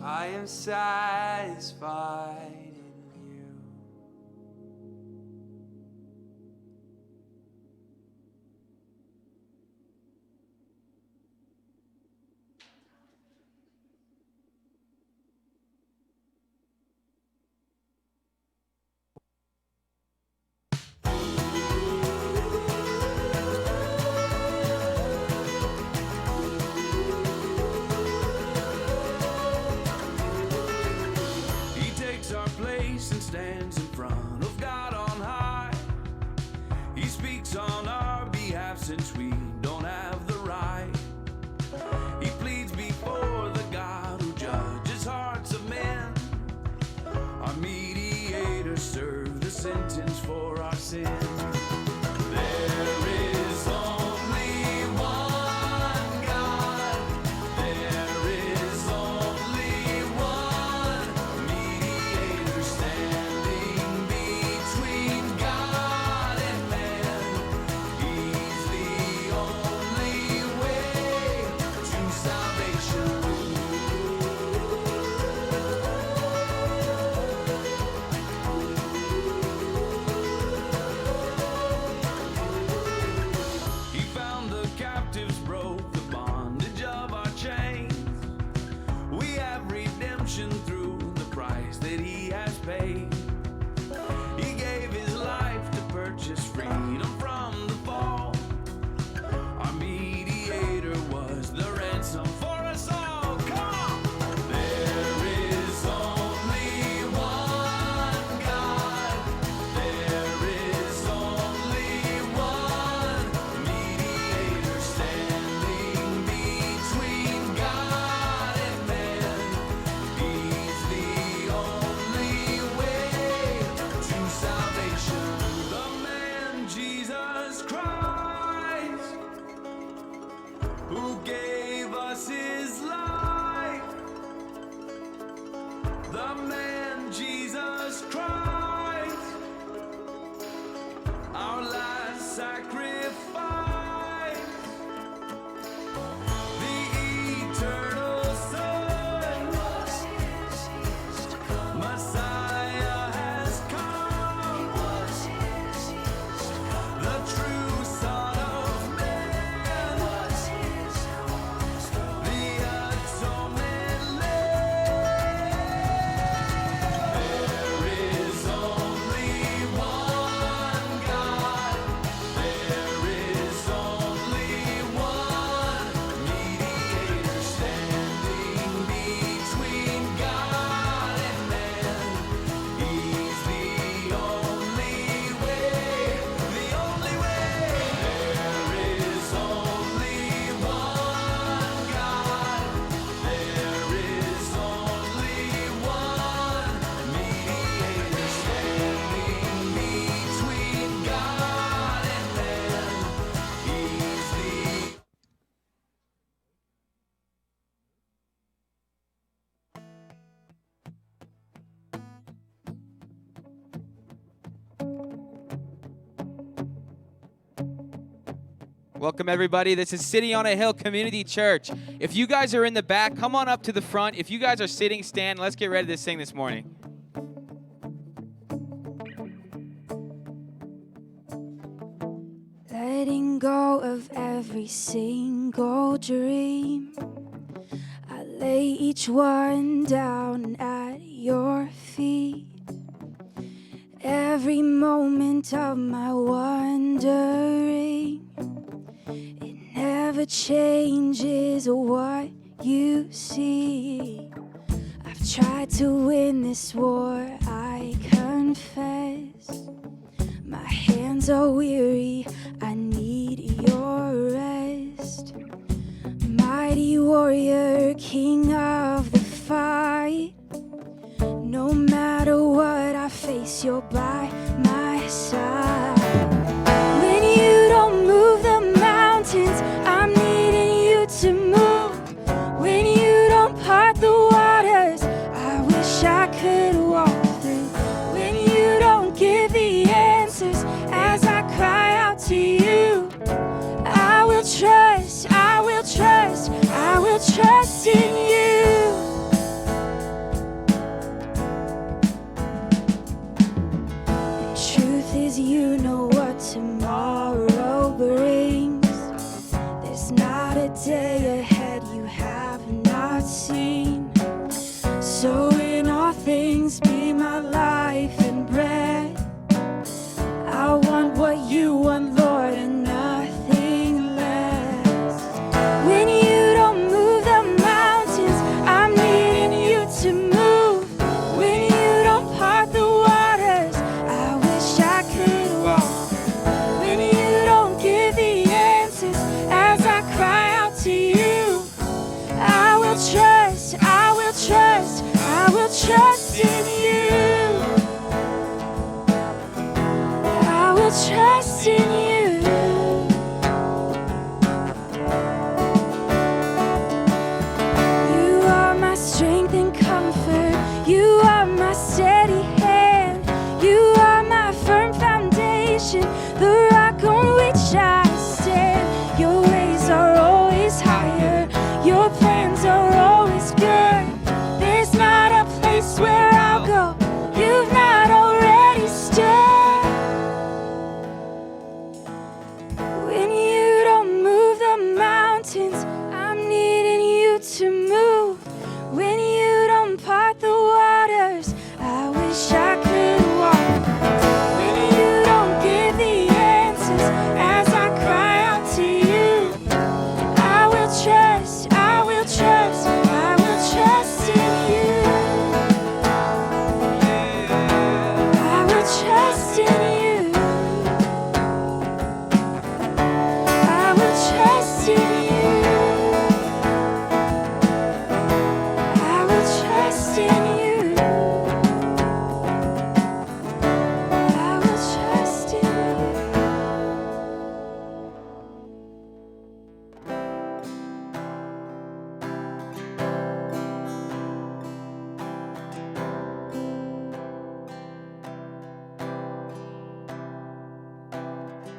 I am satisfied in you. Stands in front of God on high. He speaks on our behalf since we don't have the right. He pleads before the God who judges hearts of men. Our mediator served the sentence for our sin. There is only one God. There is only one mediator standing between God and man. He's the only way to salvation. He found the captives, broke the bondage of our chains. We have redemption through the price that he has paid. He gave his life to purchase freedom from the fall. Our mediator was the ransom for us all. Come on! There is only one God. There is only one mediator standing between God and man. He's the only way to salvation. The man Jesus Christ, who gave us his life. The man Jesus Christ, our last sacrifice. The eternal Son, Messiah has come. The true Son of Man, the atonement Lamb. There is only one God. There is only one mediator standing between God and man. He's the only way, the only way. There is only one God. There is only one mediator standing between God and man. He's the Welcome, everybody. This is City on a Hill Community Church. If you guys are in the back, come on up to the front. If you guys are sitting, stand. Let's get ready to sing this morning. Letting go of every single dream, I lay each one down at your feet. Every moment of my wandering, it never changes what you see. I've tried to win this war, I confess. My hands are weary, I need your rest. Mighty warrior, king of the fight. No matter what I face, you're by my side. When you don't move the mountains, I'm needing you to move. When you don't part the waters, I wish I could walk through. When you don't give the answers as I cry out to you, I will trust, I will trust, I will trust in you. seen. So in all things be my life and bread. I want what you want, Lord, and nothing less. When you don't move the mountains, I'm needing you to move. When you don't part the waters, I wish I could walk. When you don't give the answers as I cry out to you, I will trust, I will trust, I will trust in you. I will trust in you. You are my strength and comfort. You are my steady hand. You are my firm foundation, the rock on which I stand. Your ways are always higher. Your plans are always good. There's not a place where I'll go you've not already stood. When you don't move the mountains, I'm needing you to move. When you don't part the waters, I wish I could walk. When you don't give the answers as I cry out to you, I will trust, I will trust, I will trust in you. I will trust in you. I will trust in you. I will trust in you. I will trust in you.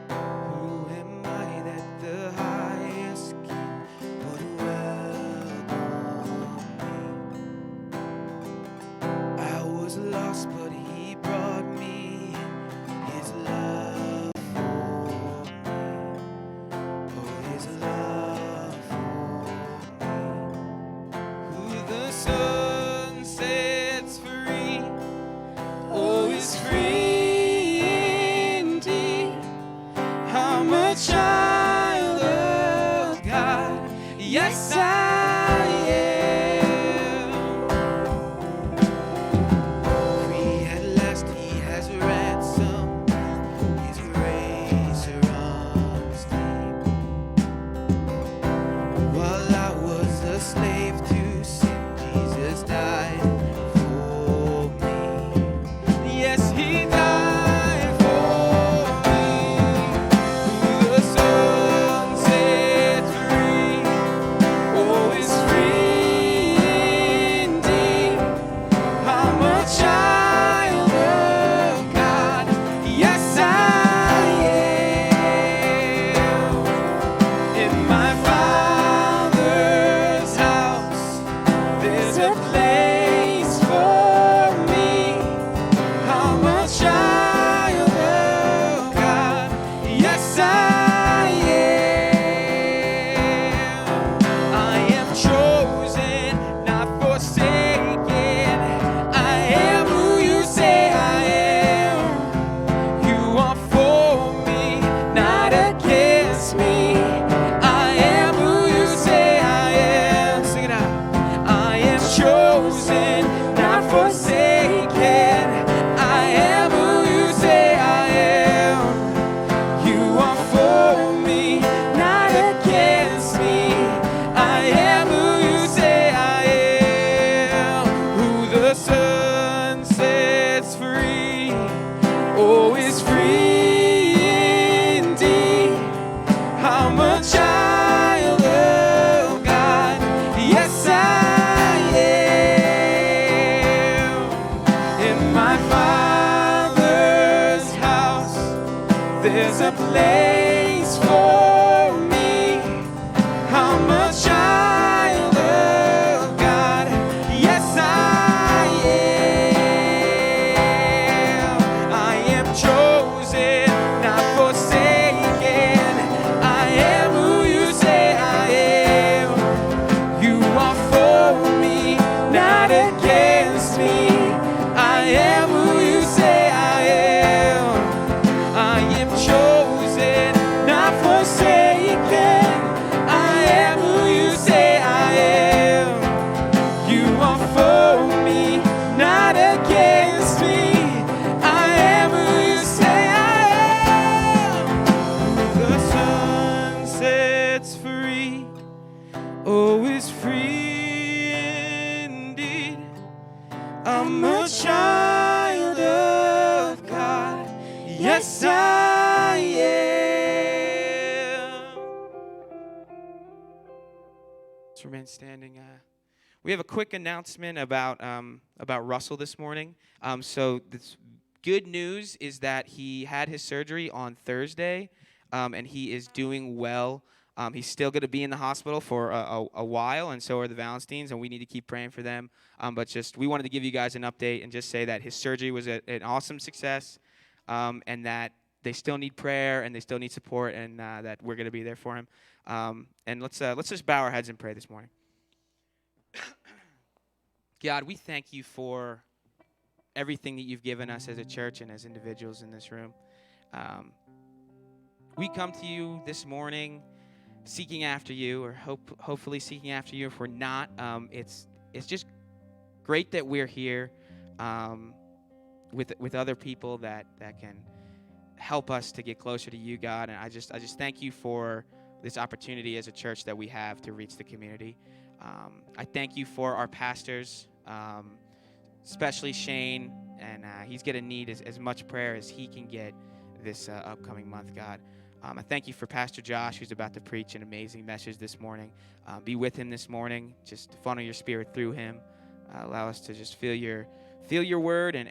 Who am I that the highest king would welcome me? I was lost, but he brought me in. His love for me. Oh, his love for me. Who the Son sets free, oh, is free indeed. I'm a child of God. Yes, I am. Free at last, he has ransomed me. His grace runs deep. While I was a slave to sin, Jesus died for me. Yes, he died for me. Who the Son sets free, oh, is free indeed. I'm a child of God. Yes, I am. In my Father's house, there's a place for me. I'm a child of God. Yes, I am. I am chosen, not forsaken. I am who you say I am. You are for me, not against me. I am who you say I am. Sing it out. I am chosen, not forsaken. I am who you say I am. You are for me, not against me. I am who you say I am. Who the Son sets free, oh, is free indeed. I'm a child of God. Yes, I am. In my Father's house, there's a place for me. I'm a child of God. Yes, I am. I am chosen, not forsaken. I am who you say I am. You are for free indeed. I'm a child of God. Yes, I am. Let's remain standing. We have a quick announcement about Russell this morning. So this good news is that he had his surgery on Thursday, and he is doing well. He's still going to be in the hospital for a while, and so are the Valentines, and we need to keep praying for them. But we wanted to give you guys an update and just say that his surgery was an awesome success, and that they still need prayer and they still need support, and that we're going to be there for him. And let's just bow our heads and pray this morning. God, we thank you for everything that you've given us as a church and as individuals in this room. We come to you this morning seeking after you, or hopefully seeking after you. If we're not, it's just great that we're here with other people that can help us to get closer to you, God. And I just thank you for this opportunity as a church that we have to reach the community. I thank you for our pastors, especially Shane, and he's going to need as much prayer as he can get this upcoming month, God. I thank you for Pastor Josh, who's about to preach an amazing message this morning. Be with him this morning. Just funnel your spirit through him. Allow us to just feel your word and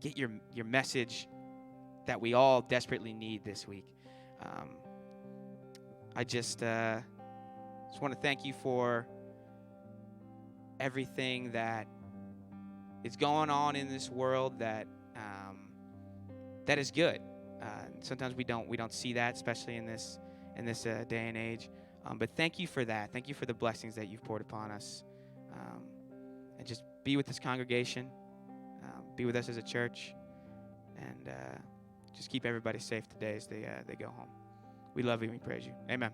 get your message that we all desperately need this week. I just want to thank you for everything that is going on in this world that is good. Sometimes we don't see that, especially in this day and age. But thank you for that. Thank you for the blessings that you've poured upon us. And just be with this congregation. Be with us as a church. And just keep everybody safe today as they go home. We love you and we praise you. Amen.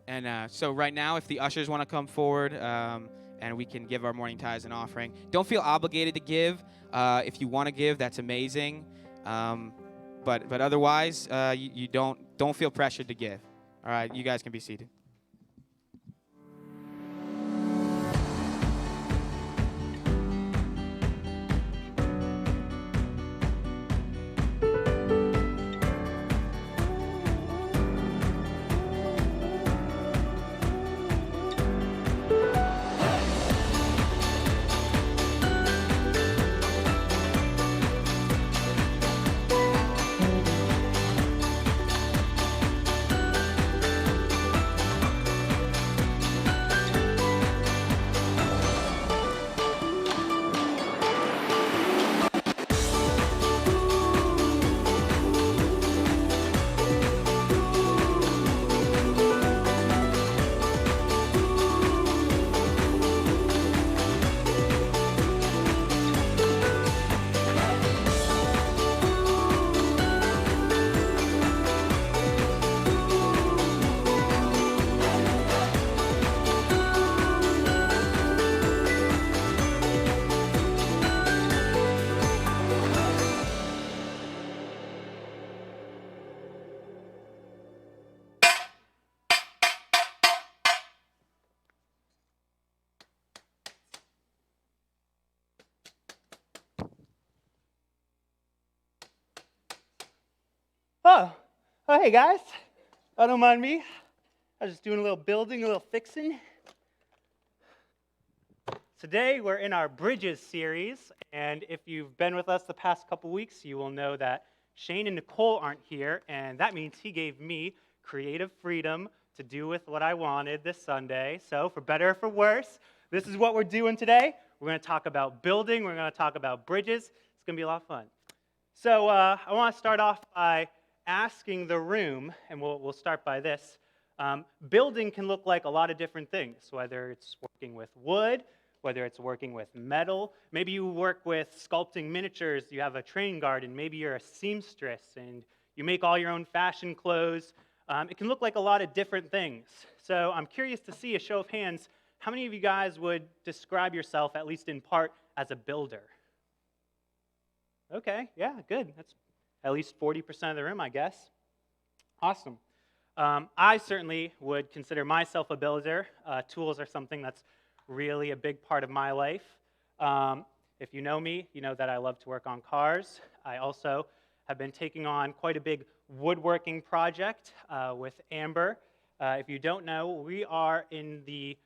And so right now, if the ushers want to come forward, and we can give our morning tithes and offering. Don't feel obligated to give. If you want to give, that's amazing. But otherwise, you don't feel pressured to give. All right, you guys can be seated. Oh, hey guys. Don't mind me. I was just doing a little building, a little fixing. Today we're in our Bridges series, and if you've been with us the past couple weeks, you will know that Shane and Nicole aren't here, and that means he gave me creative freedom to do with what I wanted this Sunday. So for better or for worse, this is what we're doing today. We're going to talk about building. We're going to talk about bridges. It's going to be a lot of fun. So I want to start off by asking the room, and we'll start by this. Building can look like a lot of different things, whether it's working with wood, whether it's working with metal. Maybe you work with sculpting miniatures. You have a train garden. Maybe you're a seamstress, and you make all your own fashion clothes. It can look like a lot of different things. So I'm curious to see a show of hands. How many of you guys would describe yourself, at least in part, as a builder? Okay, yeah, good. That's at least 40% of the room, I guess. Awesome. I certainly would consider myself a builder. Tools are something that's really a big part of my life. If you know me, you know that I love to work on cars. I also have been taking on quite a big woodworking project with Amber. If you don't know, we are in the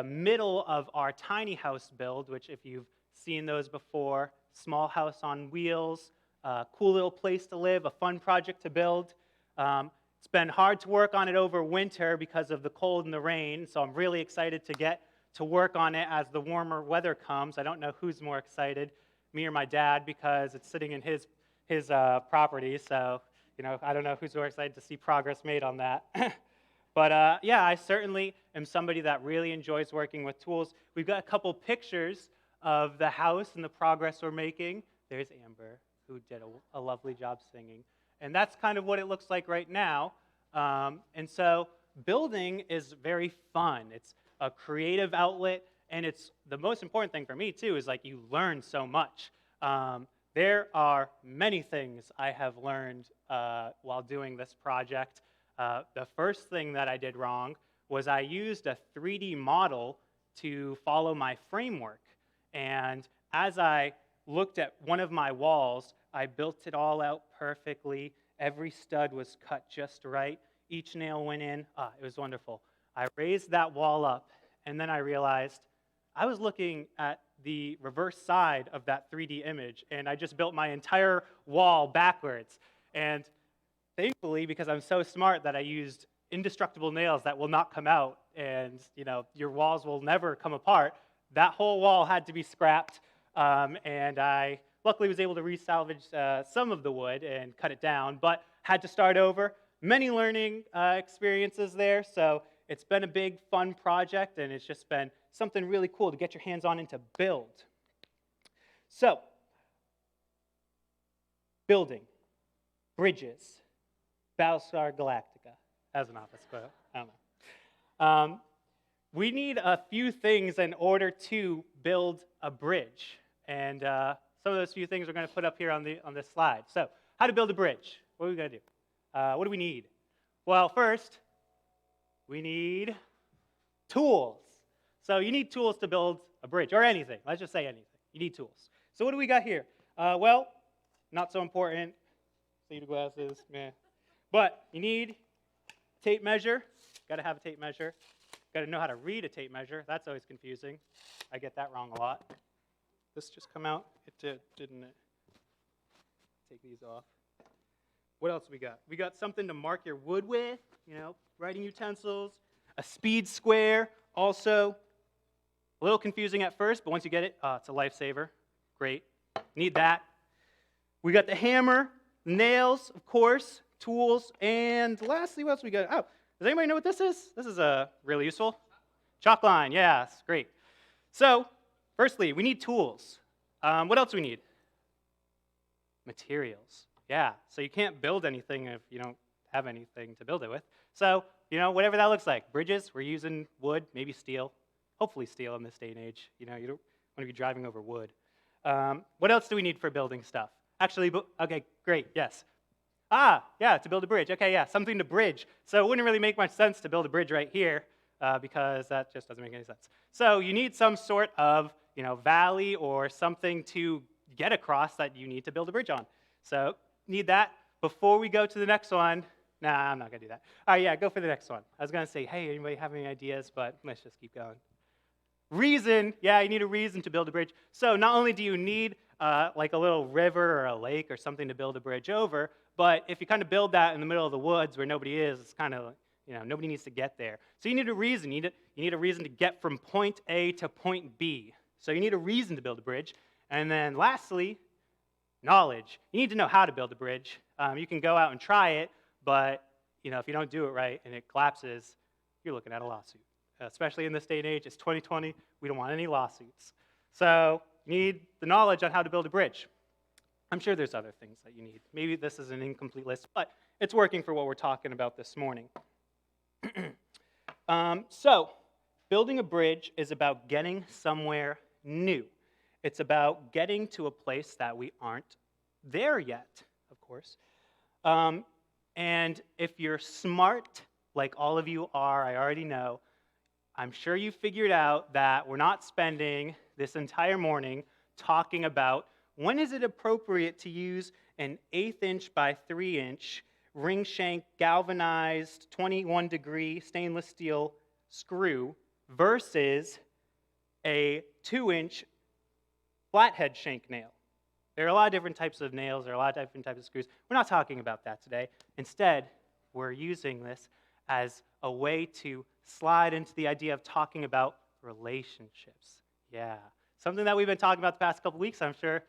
middle of our tiny house build, which if you've seen those before, small house on wheels, cool little place to live, a fun project to build. It's been hard to work on it over winter because of the cold and the rain, so I'm really excited to get to work on it as the warmer weather comes. I don't know who's more excited, me or my dad, because it's sitting in his property, so I don't know who's more excited to see progress made on that. But yeah, I certainly am somebody that really enjoys working with tools. We've got a couple pictures of the house and the progress we're making. There's Amber, who did a lovely job singing. And that's kind of what it looks like right now. And so building is very fun. It's a creative outlet, and it's the most important thing for me, too, is like you learn so much. There are many things I have learned while doing this project. The first thing that I did wrong was I used a 3D model to follow my framework. And as I looked at one of my walls, I built it all out perfectly. Every stud was cut just right. Each nail went in. It was wonderful. I raised that wall up, and then I realized I was looking at the reverse side of that 3D image, and I just built my entire wall backwards. And thankfully, because I'm so smart that I used indestructible nails that will not come out, and your walls will never come apart, that whole wall had to be scrapped, and I luckily was able to resalvage some of the wood and cut it down, but had to start over. Many learning experiences there, so it's been a big, fun project, and it's just been something really cool to get your hands on and to build. So, building, bridges, Battlestar Galactica, as an office quote, I don't know. We need a few things in order to build a bridge, and some of those few things we're going to put up here on this slide. So, how to build a bridge? What are we going to do? What do we need? Well, first, we need tools. So you need tools to build a bridge, or anything. Let's just say anything. You need tools. So what do we got here? Well, not so important. See the glasses, meh. But you need tape measure. Got to have a tape measure. Got to know how to read a tape measure. That's always confusing. I get that wrong a lot. This just come out? It did, didn't it? Take these off. What else we got? We got something to mark your wood with, writing utensils, a speed square, also a little confusing at first, but once you get it, it's a lifesaver. Great. Need that. We got the hammer, nails, of course, tools, and lastly, what else we got? Oh, does anybody know what this is? This is really useful. Chalk line, yes, great. So, firstly, we need tools. What else do we need? Materials. Yeah, so you can't build anything if you don't have anything to build it with. So, whatever that looks like. Bridges, we're using wood, maybe steel. Hopefully steel in this day and age. You don't want to be driving over wood. What else do we need for building stuff? Actually, okay, great, yes. Yeah, to build a bridge. Okay, yeah, something to bridge. So it wouldn't really make much sense to build a bridge right here because that just doesn't make any sense. So you need some sort of, valley or something to get across that you need to build a bridge on. So need that. Before we go to the next one, nah, I'm not going to do that. All right, yeah, go for the next one. I was going to say, hey, anybody have any ideas? But let's just keep going. Reason. Yeah, you need a reason to build a bridge. So not only do you need like a little river or a lake or something to build a bridge over, but if you kind of build that in the middle of the woods where nobody is, it's kind of, nobody needs to get there. So you need a reason. You need a reason to get from point A to point B. So you need a reason to build a bridge. And then lastly, knowledge. You need to know how to build a bridge. You can go out and try it, but if you don't do it right and it collapses, you're looking at a lawsuit. Especially in this day and age, it's 2020, we don't want any lawsuits. So you need the knowledge on how to build a bridge. I'm sure there's other things that you need. Maybe this is an incomplete list, but it's working for what we're talking about this morning. So building a bridge is about getting somewhere new. It's about getting to a place that we aren't there yet, of course. And if you're smart, like all of you are, I already know, I'm sure you figured out that we're not spending this entire morning talking about when is it appropriate to use an 1/8 inch by 3 inch ring shank galvanized 21-degree stainless steel screw versus a 2-inch flathead shank nail. There are a lot of different types of nails, there are a lot of different types of screws. We're not talking about that today. Instead, we're using this as a way to slide into the idea of talking about relationships. Yeah, something that we've been talking about the past couple weeks, I'm sure.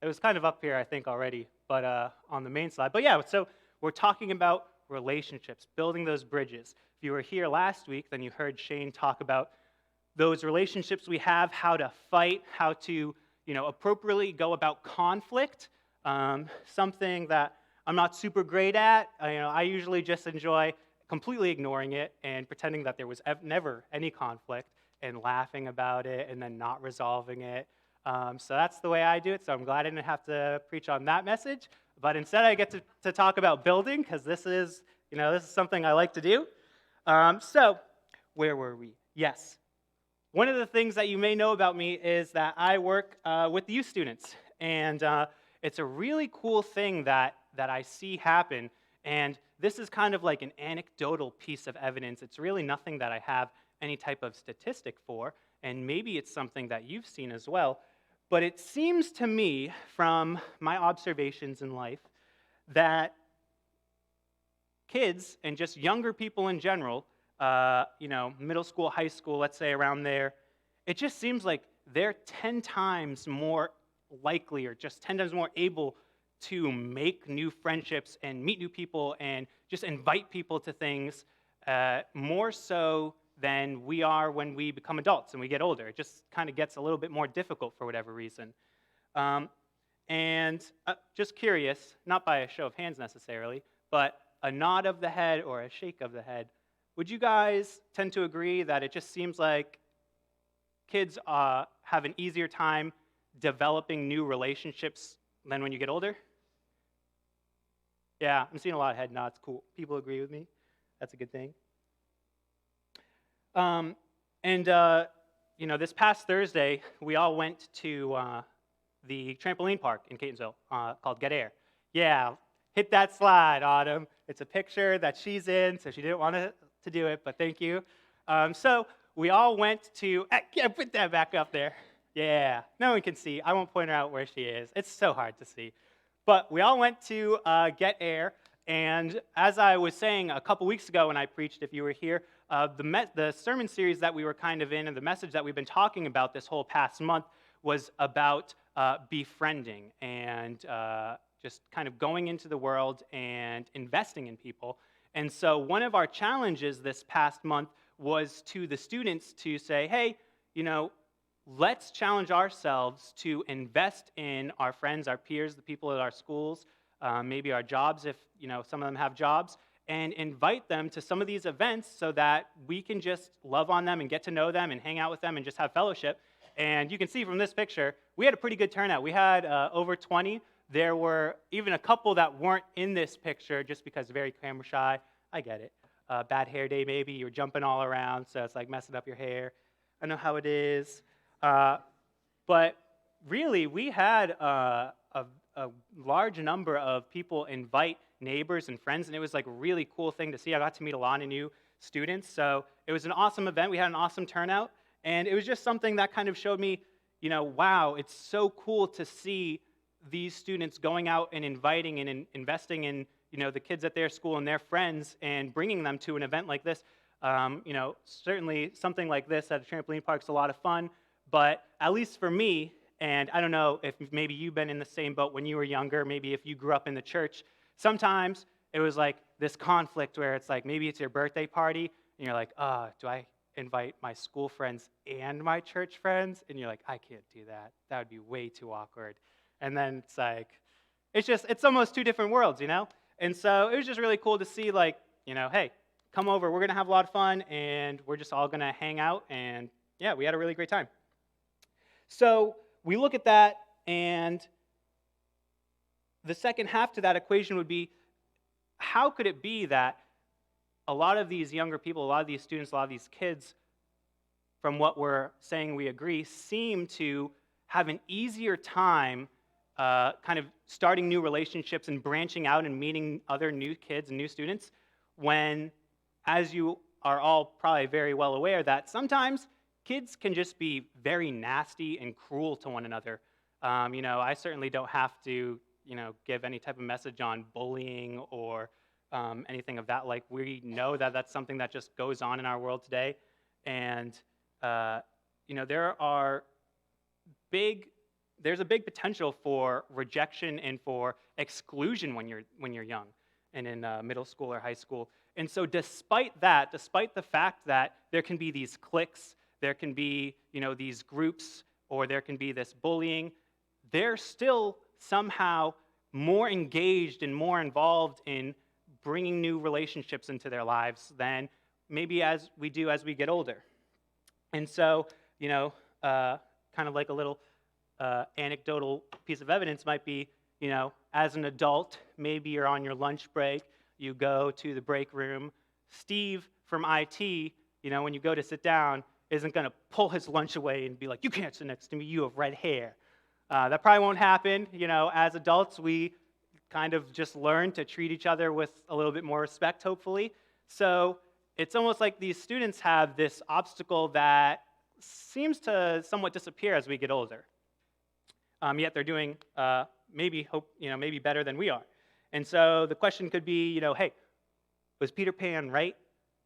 It was kind of up here, I think, already, but on the main slide. But yeah, so we're talking about relationships, building those bridges. If you were here last week, then you heard Shane talk about those relationships we have, how to fight, how to appropriately go about conflict, something that I'm not super great at. I usually just enjoy completely ignoring it and pretending that there was never any conflict and laughing about it and then not resolving it. So that's the way I do it, so I'm glad I didn't have to preach on that message. But instead I get to talk about building, because this is something I like to do. So where were we? Yes. One of the things that you may know about me is that I work with youth students. And it's a really cool thing that I see happen. And this is kind of like an anecdotal piece of evidence. It's really nothing that I have any type of statistic for. And maybe it's something that you've seen as well. But it seems to me, from my observations in life, that kids and just younger people in general, middle school, high school, let's say around there, it just seems like they're 10 times more likely or just 10 times more able to make new friendships and meet new people and just invite people to things more so than we are when we become adults and we get older. It just kind of gets a little bit more difficult for whatever reason. And just curious, not by a show of hands necessarily, but a nod of the head or a shake of the head, would you guys tend to agree that it just seems like kids have an easier time developing new relationships than when you get older? Yeah, I'm seeing a lot of head nods. Cool. People agree with me. That's a good thing. This past Thursday, we all went to the trampoline park in Catonsville called Get Air. Yeah, hit that slide, Autumn. It's a picture that she's in, so she didn't want to do it, but thank you. So we all went to, yeah, put that back up there. Yeah, no one can see. I won't point her out where she is. It's so hard to see. But we all went to Get Air, and as I was saying a couple weeks ago when I preached, if you were here, the sermon series that we were kind of in and the message that we've been talking about this whole past month was about befriending and just kind of going into the world and investing in people. And so one of our challenges this past month was to the students to say, hey, let's challenge ourselves to invest in our friends, our peers, the people at our schools, maybe our jobs if some of them have jobs, and invite them to some of these events so that we can just love on them and get to know them and hang out with them and just have fellowship. And you can see from this picture, we had a pretty good turnout. We had over 20. There were even a couple that weren't in this picture just because very camera shy. I get it. Bad hair day maybe. You're jumping all around, so it's like messing up your hair. I know how it is. But really, we had a large number of people invite neighbors and friends, and it was like a really cool thing to see. I got to meet a lot of new students, so it was an awesome event. We had an awesome turnout, and it was just something that kind of showed me, wow, it's so cool to see these students going out and inviting and investing in, the kids at their school and their friends and bringing them to an event like this. Certainly something like this at a trampoline park is a lot of fun, but at least for me, and I don't know if maybe you've been in the same boat when you were younger, maybe if you grew up in the church, sometimes it was like this conflict where it's like maybe it's your birthday party, and you're like, do I invite my school friends and my church friends? And you're like, I can't do that. That would be way too awkward. And then it's like, it's almost two different worlds, And so it was just really cool to see, like, hey, come over, we're going to have a lot of fun, and we're just all going to hang out, and yeah, we had a really great time. So we look at that, and the second half to that equation would be, how could it be that a lot of these younger people, a lot of these students, a lot of these kids, from what we're saying we agree, seem to have an easier time kind of starting new relationships and branching out and meeting other new kids and new students when, as you are all probably very well aware, that sometimes kids can just be very nasty and cruel to one another. I certainly don't have to, give any type of message on bullying or anything of that. Like, we know that that's something that just goes on in our world today. And, there's a big potential for rejection and for exclusion when you're young and in middle school or high school. And so despite the fact that there can be these cliques, there can be, these groups, or there can be this bullying, they're still somehow more engaged and more involved in bringing new relationships into their lives than maybe as we do as we get older. And so, kind of like a little anecdotal piece of evidence might be, as an adult, maybe you're on your lunch break, you go to the break room. Steve from IT, when you go to sit down, isn't going to pull his lunch away and be like, "You can't sit next to me, you have red hair." That probably won't happen. As adults, we kind of just learn to treat each other with a little bit more respect, hopefully. So it's almost like these students have this obstacle that seems to somewhat disappear as we get older. Yet they're doing maybe better than we are. And so the question could be, hey, was Peter Pan right?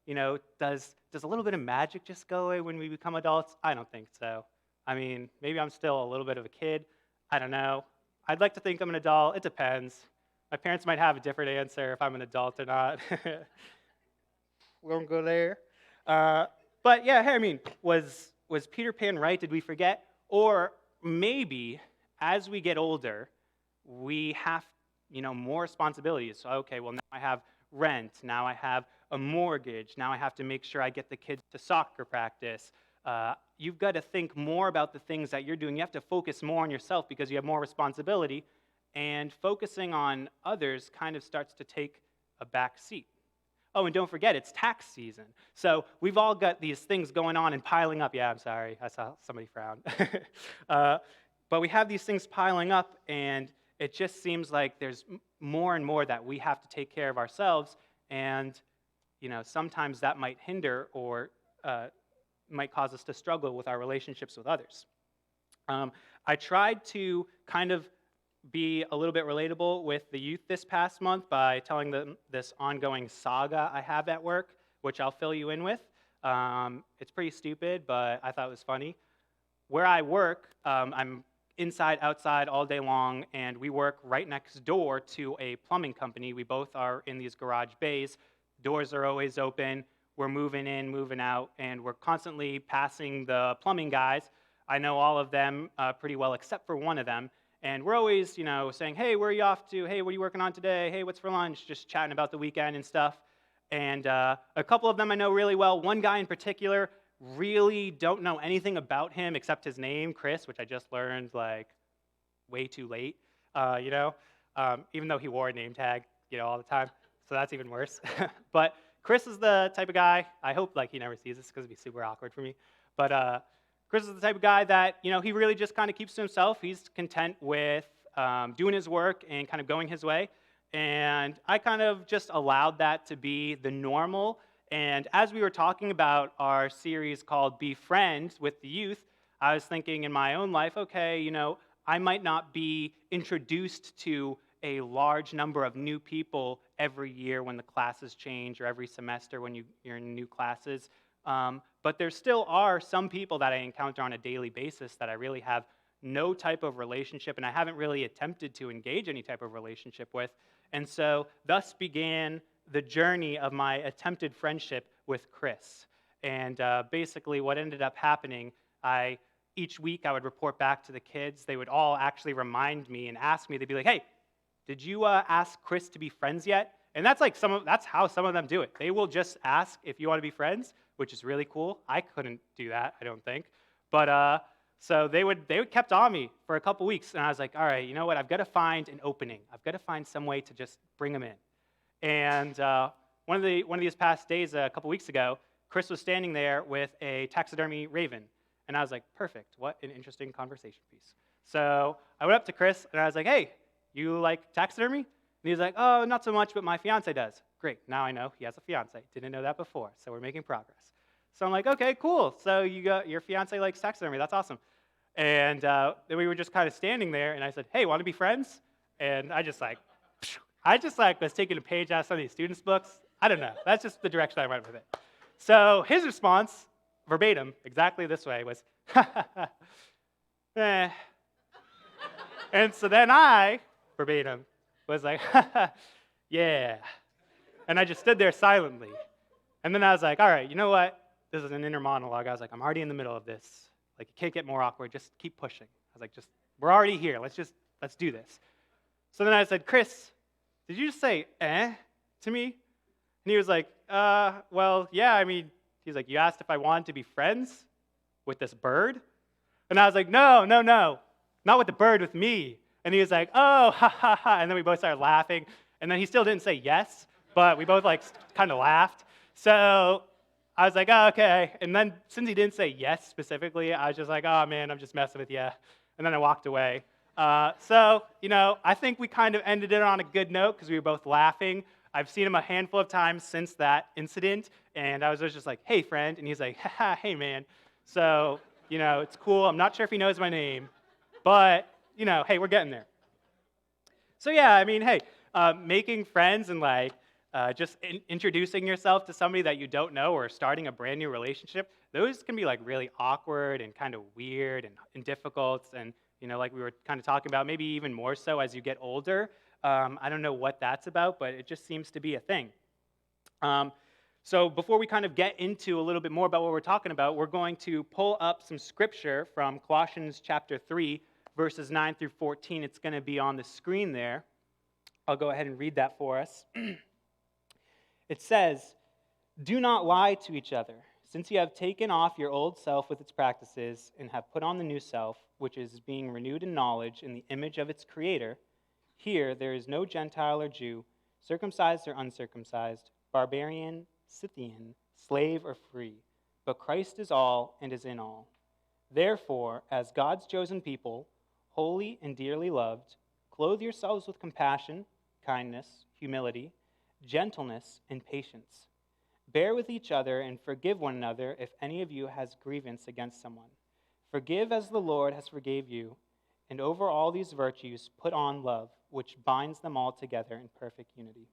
Does a little bit of magic just go away when we become adults? I don't think so. I mean, maybe I'm still a little bit of a kid. I don't know. I'd like to think I'm an adult. It depends. My parents might have a different answer if I'm an adult or not. We won't go there. But yeah, hey, I mean, was Peter Pan right? Did we forget? Or maybe as we get older, we have more responsibilities. So, okay, well, now I have rent. Now I have a mortgage. Now I have to make sure I get the kids to soccer practice. You've got to think more about the things that you're doing. You have to focus more on yourself because you have more responsibility. And focusing on others kind of starts to take a back seat. Oh, and don't forget, it's tax season. So we've all got these things going on and piling up. Yeah, I'm sorry. I saw somebody frown. But we have these things piling up, and it just seems like there's more and more that we have to take care of ourselves. And, sometimes that might hinder or might cause us to struggle with our relationships with others. I tried to kind of be a little bit relatable with the youth this past month by telling them this ongoing saga I have at work, which I'll fill you in with. It's pretty stupid, but I thought it was funny. Where I work, I'm inside, outside all day long, and we work right next door to a plumbing company. We both are in these garage bays. Doors are always open. We're moving in, moving out, and we're constantly passing the plumbing guys. I know all of them pretty well, except for one of them. And we're always, saying, "Hey, where are you off to? Hey, what are you working on today? Hey, what's for lunch?" Just chatting about the weekend and stuff. And a couple of them I know really well. One guy in particular, really don't know anything about him except his name, Chris, which I just learned way too late, even though he wore a name tag, all the time. So that's even worse. But Chris is the type of guy, I hope he never sees this because it'd be super awkward for me. But Chris is the type of guy that, he really just kind of keeps to himself. He's content with doing his work and kind of going his way. And I kind of just allowed that to be the normal. And as we were talking about our series called Be Friends with the youth, I was thinking in my own life, okay, I might not be introduced to a large number of new people every year when the classes change or every semester when you're in new classes. But there still are some people that I encounter on a daily basis that I really have no type of relationship, and I haven't really attempted to engage any type of relationship with. And so thus began the journey of my attempted friendship with Chris. And basically what ended up happening, each week I would report back to the kids. They would all actually remind me and ask me. They'd be like, "Hey, did you ask Chris to be friends yet?" And that's how some of them do it. They will just ask if you want to be friends, which is really cool. I couldn't do that, I don't think. But so they kept on me for a couple weeks, and I was like, all right, you know what? I've got to find an opening. I've got to find some way to just bring them in. And one of these past days, a couple weeks ago, Chris was standing there with a taxidermy raven. And I was like, perfect. What an interesting conversation piece. So I went up to Chris and I was like, hey, you like taxidermy? And he was like, oh, not so much, but my fiance does. Great. Now I know he has a fiance. Didn't know that before. So we're making progress. So I'm like, okay, cool. So your fiance likes taxidermy. That's awesome. And then we were just kind of standing there, and I said, hey, want to be friends? And I just was taking a page out of some of these students' books. I don't know. That's just the direction I went with it. So his response, verbatim, exactly this way, was, eh. And so then I, verbatim, was like, yeah. And I just stood there silently. And then I was like, all right, you know what? This is an inner monologue. I was like, I'm already in the middle of this. Like, it can't get more awkward. Just keep pushing. I was like, we're already here. Let's do this. So then I said, Chris, did you just say, to me? And he was like, well, yeah, I mean, he's like, you asked if I wanted to be friends with this bird? And I was like, no, not with the bird, with me. And he was like, oh, ha, ha, ha. And then we both started laughing. And then he still didn't say yes, but we both like kind of laughed. So I was like, oh, okay. And then since he didn't say yes specifically, I was just like, oh, man, I'm just messing with you. And then I walked away. So, I think we kind of ended it on a good note because we were both laughing. I've seen him a handful of times since that incident, and I was just like, hey, friend. And he's like, haha, hey, man. So, it's cool. I'm not sure if he knows my name, but, hey, we're getting there. So, yeah, I mean, hey, making friends and just introducing yourself to somebody that you don't know or starting a brand new relationship, those can be really awkward and kind of weird and difficult. And, like we were kind of talking about, maybe even more so as you get older. I don't know what that's about, but it just seems to be a thing. So before we kind of get into a little bit more about what we're talking about, we're going to pull up some scripture from Colossians chapter 3, verses 9 through 14. It's going to be on the screen there. I'll go ahead and read that for us. It says, do not lie to each other, since you have taken off your old self with its practices and have put on the new self, which is being renewed in knowledge in the image of its creator. Here there is no Gentile or Jew, circumcised or uncircumcised, barbarian, Scythian, slave or free, but Christ is all and is in all. Therefore, as God's chosen people, holy and dearly loved, clothe yourselves with compassion, kindness, humility, gentleness, and patience. Bear with each other and forgive one another if any of you has grievance against someone. Forgive as the Lord has forgave you, and over all these virtues put on love, which binds them all together in perfect unity.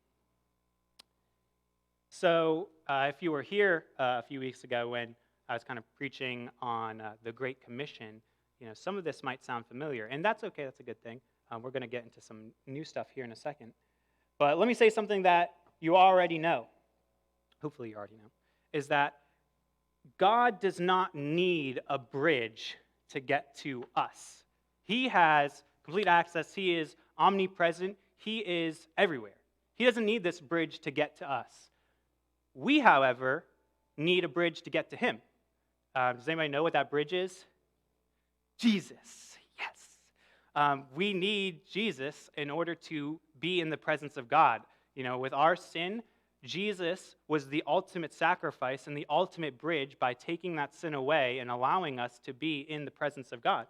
So if you were here a few weeks ago when I was kind of preaching on the Great Commission, some of this might sound familiar, and that's okay, that's a good thing. We're going to get into some new stuff here in a second. But let me say something that you already know, hopefully you already know, is that God does not need a bridge to get to us. He has complete access. He is omnipresent. He is everywhere. He doesn't need this bridge to get to us. We, however, need a bridge to get to him. Does anybody know what that bridge is? Jesus, yes. We need Jesus in order to be in the presence of God. With our sin, Jesus was the ultimate sacrifice and the ultimate bridge by taking that sin away and allowing us to be in the presence of God.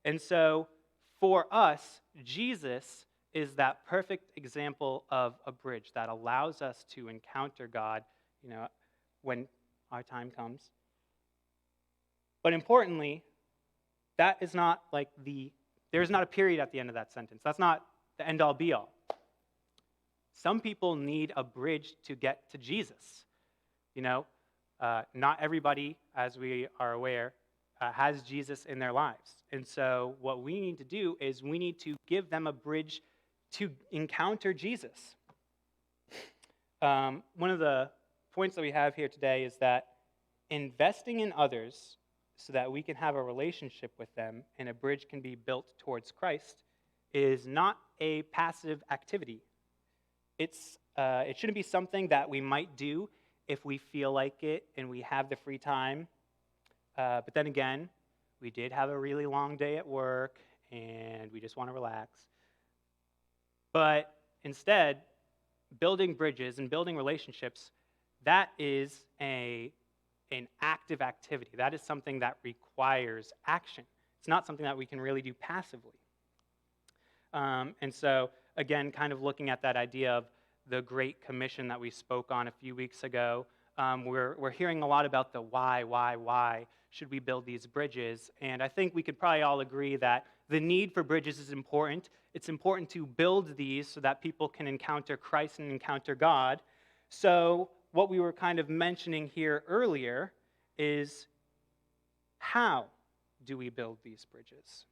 And so, for us, Jesus is that perfect example of a bridge that allows us to encounter God, when our time comes. But importantly, that is not there's not a period at the end of that sentence. That's not the end-all, be-all. Some people need a bridge to get to Jesus. Not everybody, as we are aware, has Jesus in their lives. And so what we need to do is we need to give them a bridge to encounter Jesus. One of the points that we have here today is that investing in others so that we can have a relationship with them and a bridge can be built towards Christ is not a passive activity. It shouldn't be something that we might do if we feel like it and we have the free time. But then again, we did have a really long day at work and we just want to relax. But instead, building bridges and building relationships, that is an active activity. That is something that requires action. It's not something that we can really do passively. And so, again, kind of looking at that idea of the Great Commission that we spoke on a few weeks ago, we're hearing a lot about the why should we build these bridges. And I think we could probably all agree that the need for bridges is important. It's important to build these so that people can encounter Christ and encounter God. So what we were kind of mentioning here earlier is, how do we build these bridges?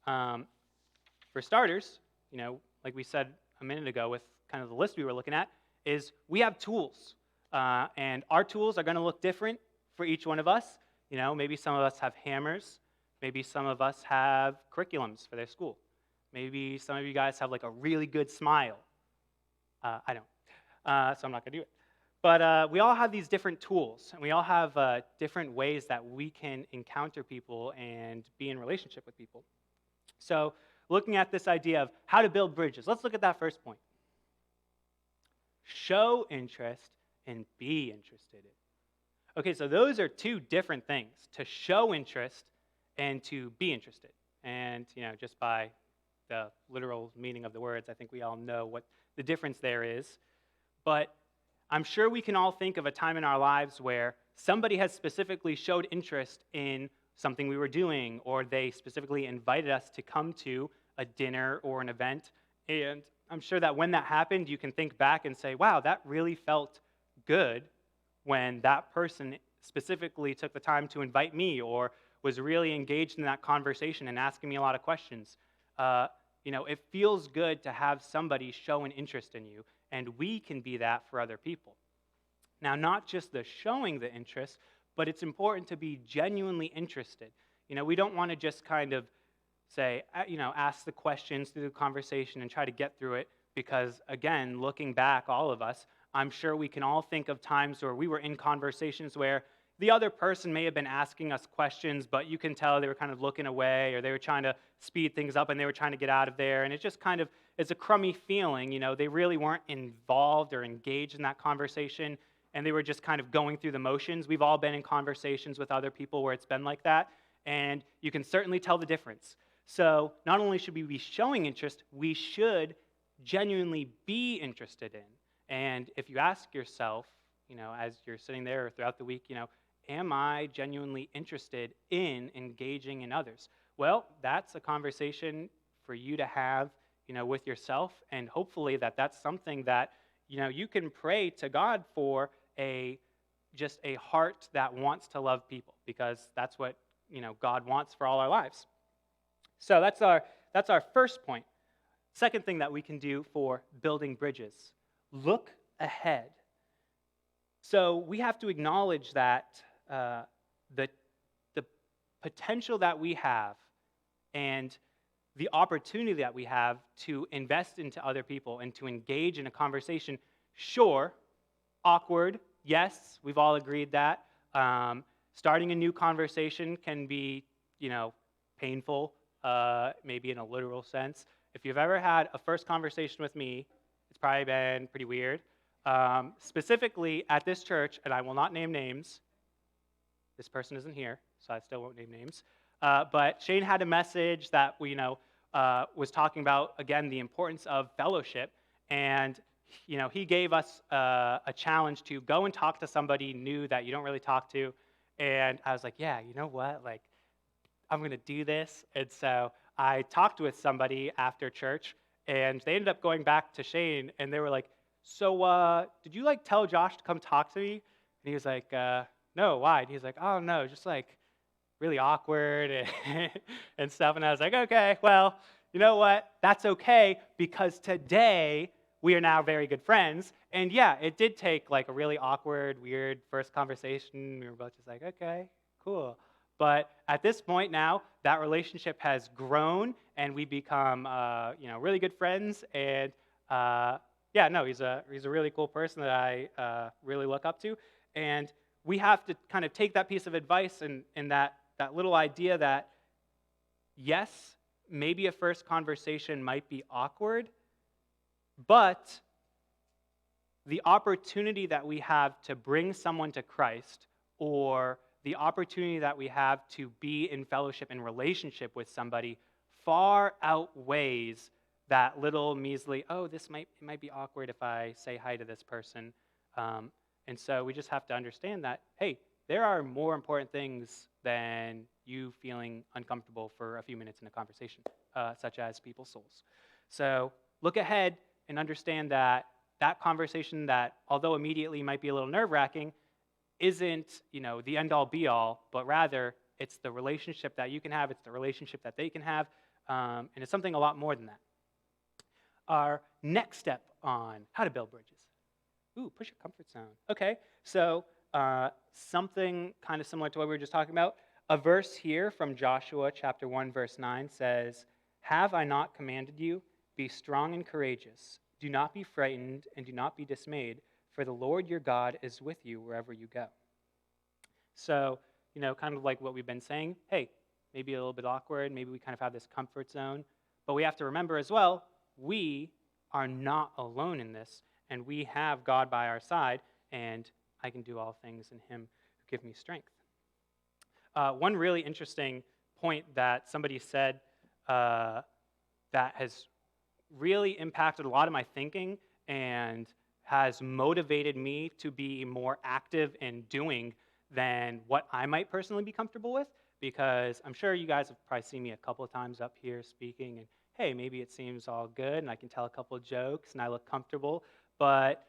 For starters, like we said a minute ago with kind of the list we were looking at, is we have tools. And our tools are going to look different for each one of us. Maybe some of us have hammers. Maybe some of us have curriculums for their school. Maybe some of you guys have like a really good smile. I don't. So I'm not going to do it. But we all have these different tools, and we all have different ways that we can encounter people and be in relationship with people. So looking at this idea of how to build bridges, let's look at that first point. Show interest and be interested in. Okay, so those are two different things, to show interest and to be interested. And, just by the literal meaning of the words, I think we all know what the difference there is. But I'm sure we can all think of a time in our lives where somebody has specifically showed interest in something we were doing, or they specifically invited us to come to a dinner or an event. And I'm sure that when that happened, you can think back and say, wow, that really felt good when that person specifically took the time to invite me or was really engaged in that conversation and asking me a lot of questions. It feels good to have somebody show an interest in you, and we can be that for other people. Now, not just the showing the interest, but it's important to be genuinely interested. We don't want to just kind of say, ask the questions through the conversation and try to get through it, because, again, looking back, all of us, I'm sure we can all think of times where we were in conversations where the other person may have been asking us questions, but you can tell they were kind of looking away, or they were trying to speed things up and they were trying to get out of there. And it just kind of, it's a crummy feeling. They really weren't involved or engaged in that conversation, and they were just kind of going through the motions. We've all been in conversations with other people where it's been like that, and you can certainly tell the difference. So not only should we be showing interest, we should genuinely be interested in. And if you ask yourself, as you're sitting there or throughout the week, am I genuinely interested in engaging in others? Well, that's a conversation for you to have, with yourself, and hopefully that's something that, you can pray to God for, just a heart that wants to love people, because that's what, God wants for all our lives. So that's our first point. Second thing that we can do for building bridges, look ahead. So we have to acknowledge that the potential that we have and the opportunity that we have to invest into other people and to engage in a conversation, sure, awkward, yes, we've all agreed that. Starting a new conversation can be, painful, maybe in a literal sense. If you've ever had a first conversation with me, it's probably been pretty weird. Specifically at this church, and I will not name names. This person isn't here, so I still won't name names. But Shane had a message that was talking about, again, the importance of fellowship. And he gave us a challenge to go and talk to somebody new that you don't really talk to. And I was like, yeah, you know what? I'm going to do this. And so I talked with somebody after church, and they ended up going back to Shane, and they were like, so did you tell Josh to come talk to me? And he was like, no, why? And he was like, oh no, just really awkward and stuff. And I was like, okay, well, you know what? That's okay, because today we are now very good friends. And yeah, it did take a really awkward, weird first conversation. We were both just like, okay, cool. But at this point now, that relationship has grown, and we become, really good friends. And he's a really cool person that I really look up to. And we have to kind of take that piece of advice and that little idea that, yes, maybe a first conversation might be awkward, But the opportunity that we have to bring someone to Christ, or the opportunity that we have to be in fellowship and relationship with somebody, far outweighs that little measly, oh, it might be awkward if I say hi to this person. And so we just have to understand that, hey, there are more important things than you feeling uncomfortable for a few minutes in a conversation, such as people's souls. So look ahead and understand that conversation that, although immediately might be a little nerve-wracking, isn't, the end-all be-all, but rather it's the relationship that you can have, it's the relationship that they can have, and it's something a lot more than that. Our next step on how to build bridges. Ooh, push your comfort zone. Okay, so something kind of similar to what we were just talking about. A verse here from Joshua chapter 1, verse 9 says, "Have I not commanded you? Be strong and courageous. Do not be frightened and do not be dismayed, for the Lord your God is with you wherever you go." So, kind of like what we've been saying, hey, maybe a little bit awkward, maybe we kind of have this comfort zone, but we have to remember as well, we are not alone in this, and we have God by our side, and I can do all things in him who give me strength. One really interesting point that somebody said that has really impacted a lot of my thinking and has motivated me to be more active in doing than what I might personally be comfortable with, because I'm sure you guys have probably seen me a couple of times up here speaking, and hey, maybe it seems all good and I can tell a couple of jokes and I look comfortable, but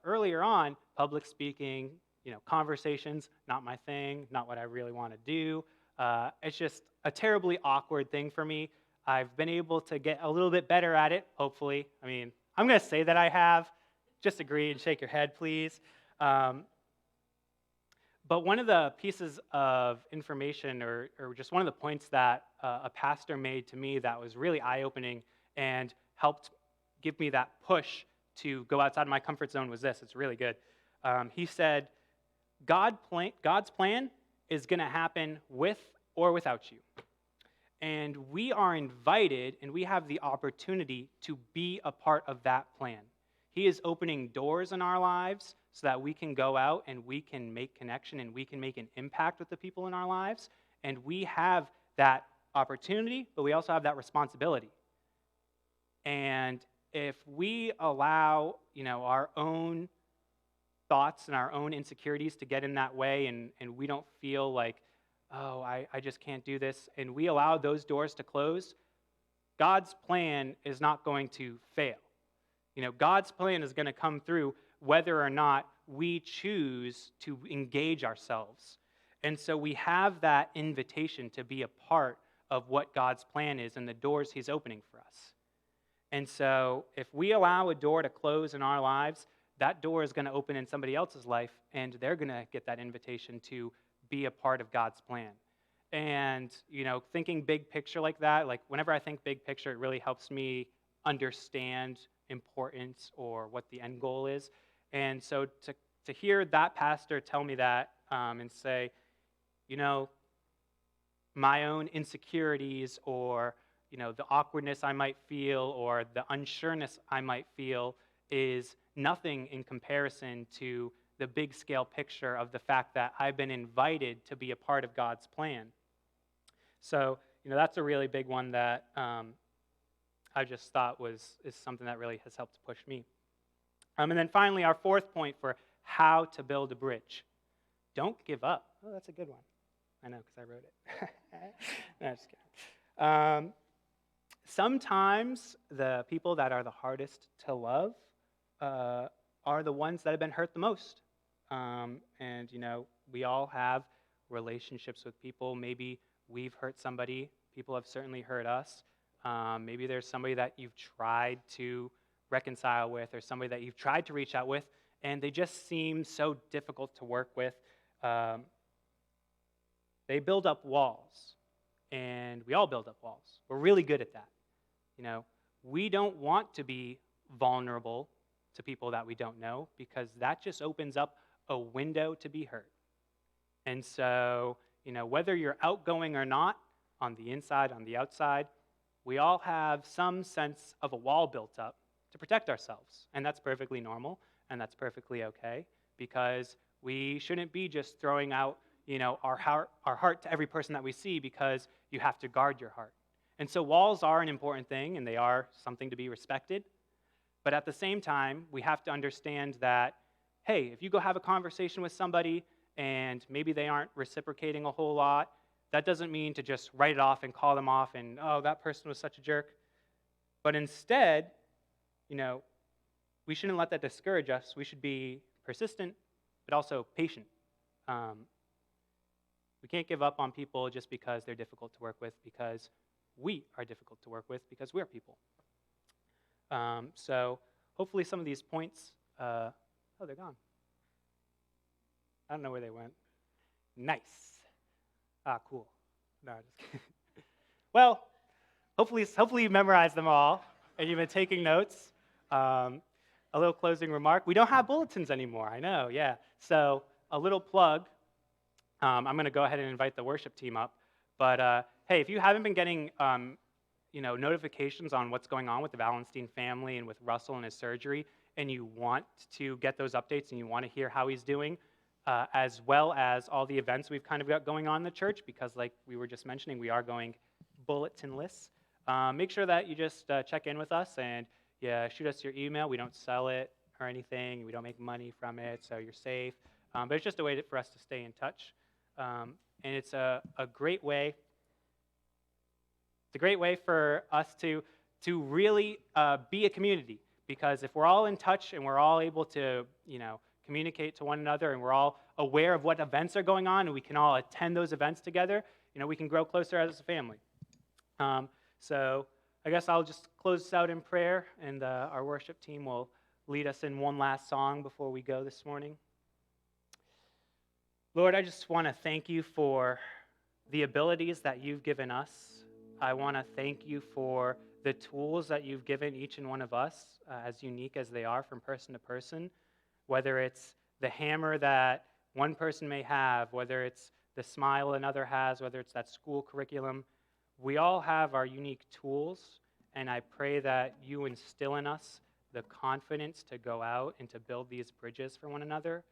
earlier on, public speaking, conversations, not my thing, not what I really want to do. It's just a terribly awkward thing for me. I've been able to get a little bit better at it, hopefully. I mean, I'm going to say that I have. Just agree and shake your head, please. But one of the pieces of information, or just one of the points that a pastor made to me that was really eye-opening and helped give me that push to go outside of my comfort zone was this. It's really good. He said, God's plan is going to happen with or without you. And we are invited and we have the opportunity to be a part of that plan. He is opening doors in our lives so that we can go out and we can make connection and we can make an impact with the people in our lives. And we have that opportunity, but we also have that responsibility. And if we allow, our own thoughts and our own insecurities to get in that way, and we don't feel like, oh, I just can't do this, and we allow those doors to close, God's plan is not going to fail. God's plan is going to come through whether or not we choose to engage ourselves. And so we have that invitation to be a part of what God's plan is and the doors he's opening for us. And so if we allow a door to close in our lives, that door is going to open in somebody else's life, and they're going to get that invitation to be a part of God's plan. And, thinking big picture like that, like whenever I think big picture, it really helps me understand importance or what the end goal is. And so to hear that pastor tell me that and say, my own insecurities or, the awkwardness I might feel or the unsureness I might feel is nothing in comparison to the big scale picture of the fact that I've been invited to be a part of God's plan. So, that's a really big one that I just thought is something that really has helped to push me. And then finally, our fourth point for how to build a bridge. Don't give up. Oh, that's a good one. I know, because I wrote it. No, just kidding. Sometimes the people that are the hardest to love are the ones that have been hurt the most. And, we all have relationships with people. Maybe we've hurt somebody. People have certainly hurt us. Maybe there's somebody that you've tried to reconcile with or somebody that you've tried to reach out with, and they just seem so difficult to work with. They build up walls, and we all build up walls. We're really good at that. We don't want to be vulnerable to people that we don't know because that just opens up a window to be hurt. And so, whether you're outgoing or not, on the inside, on the outside, we all have some sense of a wall built up to protect ourselves. And that's perfectly normal, and that's perfectly okay, because we shouldn't be just throwing out, our heart to every person that we see, because you have to guard your heart. And so walls are an important thing, and they are something to be respected. But at the same time, we have to understand that, hey, if you go have a conversation with somebody and maybe they aren't reciprocating a whole lot, that doesn't mean to just write it off and call them off and, oh, that person was such a jerk. But instead, we shouldn't let that discourage us. We should be persistent, but also patient. We can't give up on people just because they're difficult to work with, because we are difficult to work with, because we're people. So hopefully some of these points, oh, they're gone. I don't know where they went. Nice. Cool. No, just kidding. Well, hopefully you memorized them all, and you've been taking notes. A little closing remark. We don't have bulletins anymore, I know, yeah. So a little plug. I'm going to go ahead and invite the worship team up. But hey, if you haven't been getting notifications on what's going on with the Valenstein family and with Russell and his surgery, and you want to get those updates and you want to hear how he's doing, as well as all the events we've kind of got going on in the church, because like we were just mentioning, we are going bulletinless. Make sure that you just check in with us and shoot us your email. We don't sell it or anything. We don't make money from it, so you're safe. But it's just a way for us to stay in touch. And it's a great way. It's a great way for us to really be a community, because if we're all in touch and we're all able to, communicate to one another, and we're all aware of what events are going on, and we can all attend those events together, we can grow closer as a family. So I guess I'll just close this out in prayer, and our worship team will lead us in one last song before we go this morning. Lord, I just want to thank you for the abilities that you've given us. I want to thank you for the tools that you've given each and one of us, as unique as they are from person to person, whether it's the hammer that one person may have, whether it's the smile another has, whether it's that school curriculum. We all have our unique tools, and I pray that you instill in us the confidence to go out and to build these bridges for one another.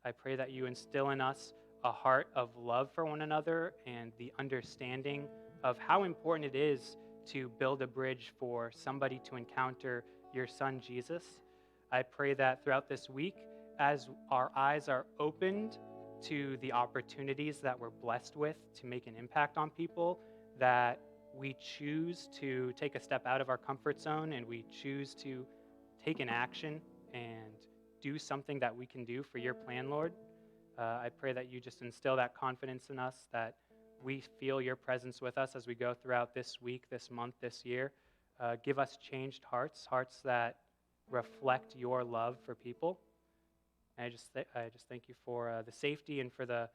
I pray that you instill in us a heart of love for one another and the understanding of how important it is to build a bridge for somebody to encounter your son, Jesus. I pray that throughout this week, as our eyes are opened to the opportunities that we're blessed with to make an impact on people, that we choose to take a step out of our comfort zone and we choose to take an action and do something that we can do for your plan, Lord. I pray that you just instill that confidence in us, that we feel your presence with us as we go throughout this week, this month, this year. Give us changed hearts that reflect your love for people. And I just thank you for the safety and for the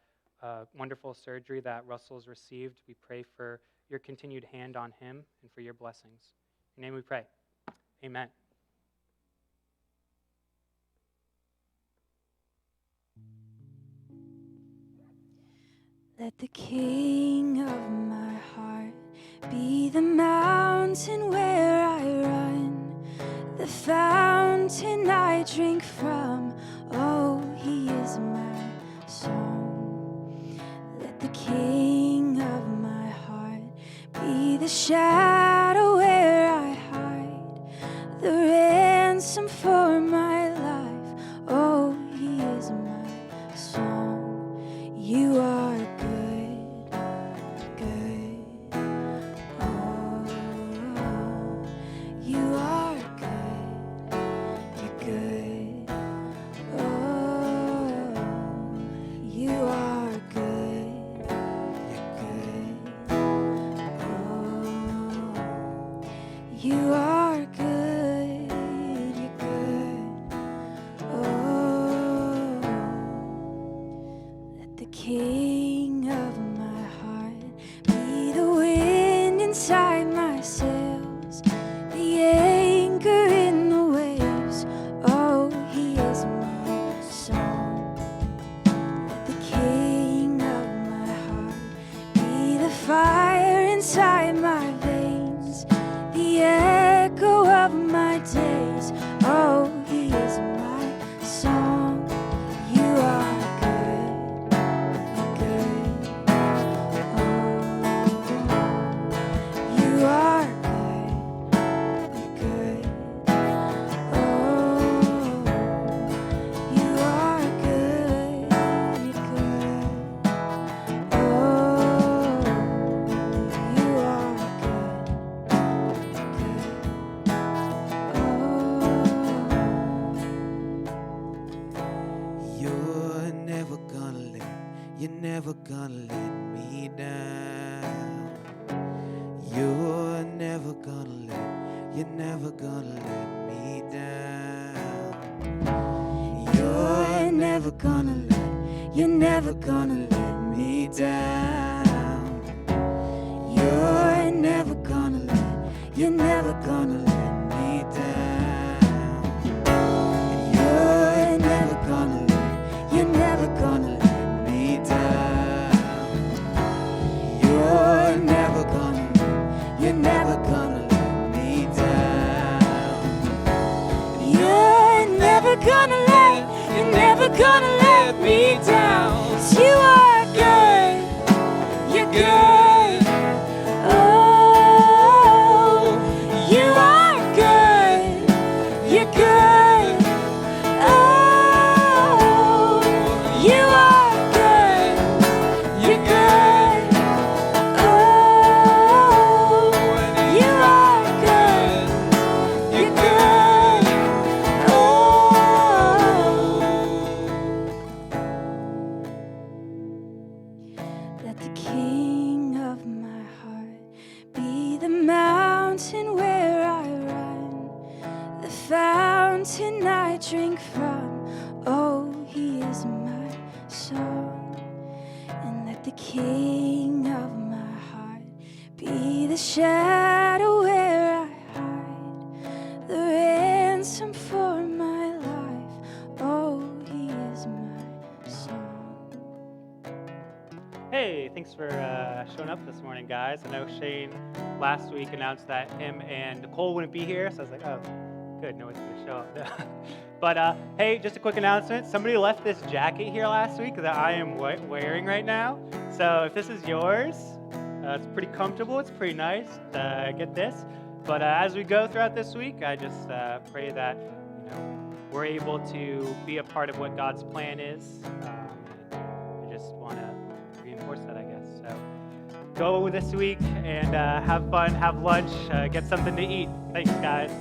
wonderful surgery that Russell's received. We pray for your continued hand on him and for your blessings. In your name we pray. Amen. Let the King of my heart be the mountain where I run, the fountain I drink from. Oh, he is my song. Let the King of my heart be the shadow where I hide, the ransom for my life. Oh, he is my song. You are good, good. Oh, you are good, you're good. Oh, you are good, you're good. Oh, you are good, you're good. Oh, let the King of my heart be the wind inside my sails, the anchor in the waves. Oh, he is my song. Let the King of my heart be the fire inside my veins, the echo of my days. You're never gonna let me down. You're never gonna let me down. You're never gonna let me down. You're never gonna let me down. You're never gonna let me down. You're never gonna let me down. You're never gonna let me down. 'Cause you are good, you're good. Oh, you are good, you're good. Oh, you are good, you're good. Oh, you are good, you're good. Let the king of my heart be the mountain where I run, the fountain I drink from. Oh, he is my song. And let the king of my heart be the shadow where I hide, the ransom for my life. Oh, he is my song. Hey, thanks for showing up this morning, guys. I know Shane last week announced that him and Nicole wouldn't be here, so I was like, oh, good, no one's going to show up. But hey, just a quick announcement. Somebody left this jacket here last week that I am wearing right now. So if this is yours, it's pretty comfortable. It's pretty nice. Get this. But as we go throughout this week, I just pray that we're able to be a part of what God's plan is. I just want to reinforce that, I guess. So go this week and have fun, have lunch, get something to eat. Thanks, guys.